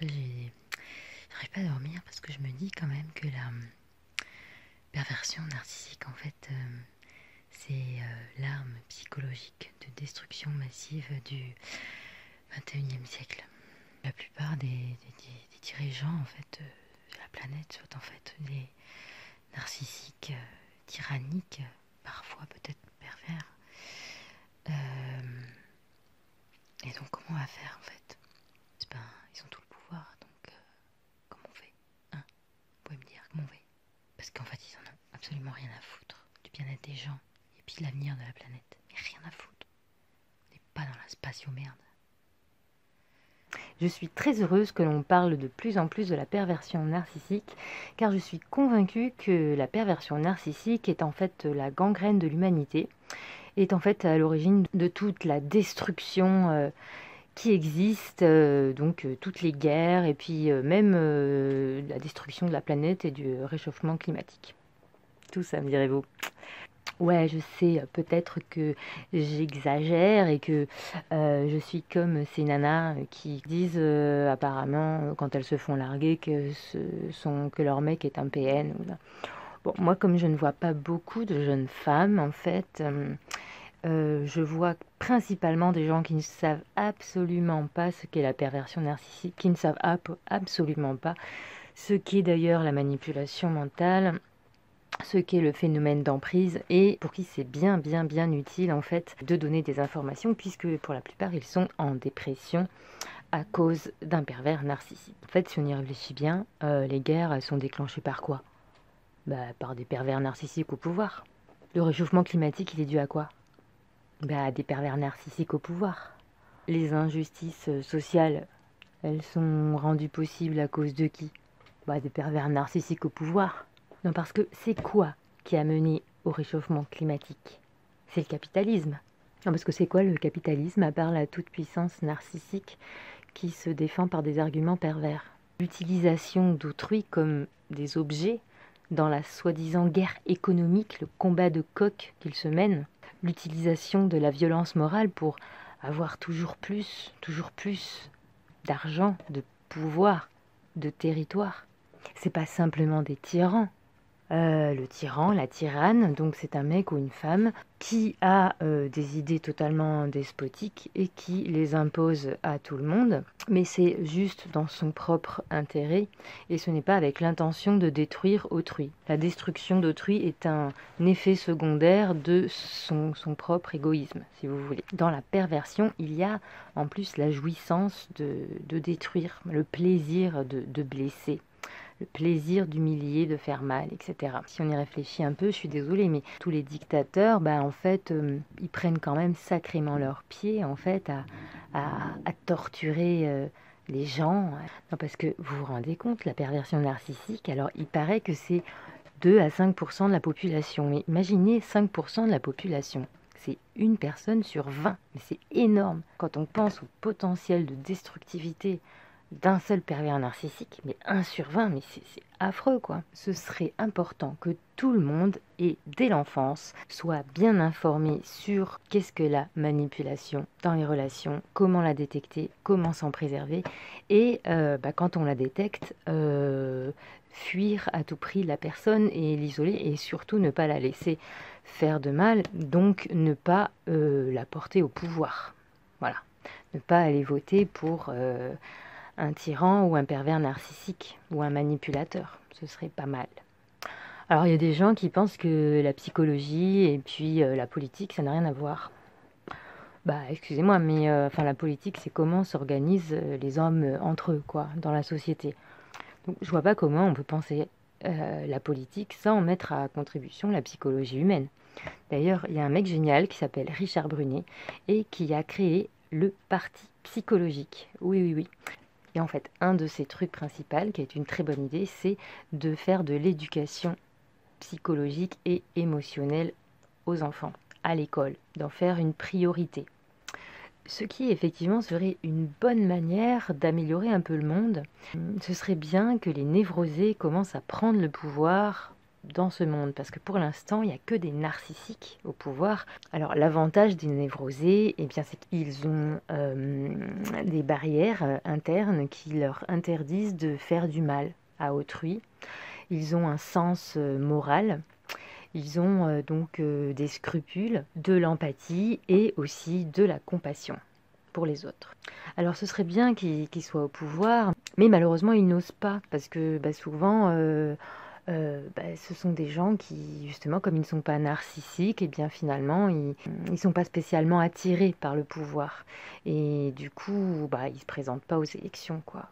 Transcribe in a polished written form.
j'arrive pas à dormir parce que je me dis quand même que la perversion narcissique, en fait, c'est l'arme psychologique de destruction massive du 21e siècle. La plupart des dirigeants, en fait, de la planète sont en fait des narcissiques, tyranniques, parfois peut-être pervers. Et donc, comment on va faire, en fait? Ben, ils ont tout le pouvoir, donc comment on fait, hein? Vous pouvez me dire comment on fait? Parce qu'en fait, ils en ont absolument rien à foutre du bien-être des gens et puis de l'avenir de la planète. Mais rien à foutre. On n'est pas dans la spatio-merde. Je suis très heureuse que l'on parle de plus en plus de la perversion narcissique, car je suis convaincue que la perversion narcissique est en fait la gangrène de l'humanité, est en fait à l'origine de toute la destruction qui existe, toutes les guerres et puis même la destruction de la planète et du réchauffement climatique. Tout ça, me direz-vous. Ouais, je sais, peut-être que j'exagère et que je suis comme ces nanas qui disent apparemment quand elles se font larguer que leur mec est un PN. Bon, moi, comme je ne vois pas beaucoup de jeunes femmes, en fait, je vois principalement des gens qui ne savent absolument pas ce qu'est la perversion narcissique, qui ne savent absolument pas ce qu'est d'ailleurs la manipulation mentale, ce qu'est le phénomène d'emprise et pour qui c'est bien utile en fait de donner des informations puisque pour la plupart ils sont en dépression à cause d'un pervers narcissique. En fait, si on y réfléchit bien, les guerres elles sont déclenchées par quoi? Par des pervers narcissiques au pouvoir. Le réchauffement climatique il est dû à quoi? À des pervers narcissiques au pouvoir. Les injustices sociales elles sont rendues possibles à cause de qui? Des pervers narcissiques au pouvoir. Non, parce que c'est quoi qui a mené au réchauffement climatique? C'est le capitalisme. Non, parce que c'est quoi le capitalisme à part la toute-puissance narcissique qui se défend par des arguments pervers? L'utilisation d'autrui comme des objets dans la soi-disant guerre économique, le combat de coq qu'ils se mènent, l'utilisation de la violence morale pour avoir toujours plus d'argent, de pouvoir, de territoire. C'est pas simplement des tyrans. Le tyran, la tyranne, donc c'est un mec ou une femme qui a des idées totalement despotiques et qui les impose à tout le monde, mais c'est juste dans son propre intérêt et ce n'est pas avec l'intention de détruire autrui. La destruction d'autrui est un effet secondaire de son propre égoïsme, si vous voulez. Dans la perversion, il y a en plus la jouissance de détruire, le plaisir de blesser, le plaisir d'humilier, de faire mal, etc. Si on y réfléchit un peu, je suis désolée, mais tous les dictateurs, en fait, ils prennent quand même sacrément leur pied, en fait, à torturer les gens. Non, parce que vous vous rendez compte, la perversion narcissique, alors il paraît que c'est 2 à 5% de la population. Mais imaginez 5% de la population. C'est une personne sur 20. Mais c'est énorme. Quand on pense au potentiel de destructivité d'un seul pervers narcissique, mais 1 sur 20, mais c'est affreux quoi. Ce serait important que tout le monde, et dès l'enfance, soit bien informé sur qu'est-ce que la manipulation dans les relations, comment la détecter, comment s'en préserver, et quand on la détecte, fuir à tout prix la personne et l'isoler, et surtout ne pas la laisser faire de mal, donc ne pas la porter au pouvoir. Voilà. Ne pas aller voter pour un tyran ou un pervers narcissique ou un manipulateur. Ce serait pas mal. Alors il y a des gens qui pensent que la psychologie et puis la politique, ça n'a rien à voir. Excusez-moi, mais la politique, c'est comment s'organisent les hommes entre eux, quoi, dans la société. Donc je vois pas comment on peut penser la politique sans mettre à contribution la psychologie humaine. D'ailleurs, il y a un mec génial qui s'appelle Richard Brunet et qui a créé le parti psychologique. Oui. Et en fait, un de ces trucs principaux, qui est une très bonne idée, c'est de faire de l'éducation psychologique et émotionnelle aux enfants, à l'école, d'en faire une priorité. Ce qui effectivement serait une bonne manière d'améliorer un peu le monde. Ce serait bien que les névrosés commencent à prendre le pouvoir dans ce monde, parce que pour l'instant, il n'y a que des narcissiques au pouvoir. Alors l'avantage des névrosés, eh bien, c'est qu'ils ont des barrières internes qui leur interdisent de faire du mal à autrui. Ils ont un sens moral. Ils ont donc des scrupules, de l'empathie et aussi de la compassion pour les autres. Alors ce serait bien qu'ils soient au pouvoir, mais malheureusement ils n'osent pas, parce que souvent ce sont des gens qui, justement, comme ils ne sont pas narcissiques, et bien finalement ils sont pas spécialement attirés par le pouvoir. Et du coup, ils se présentent pas aux élections, quoi.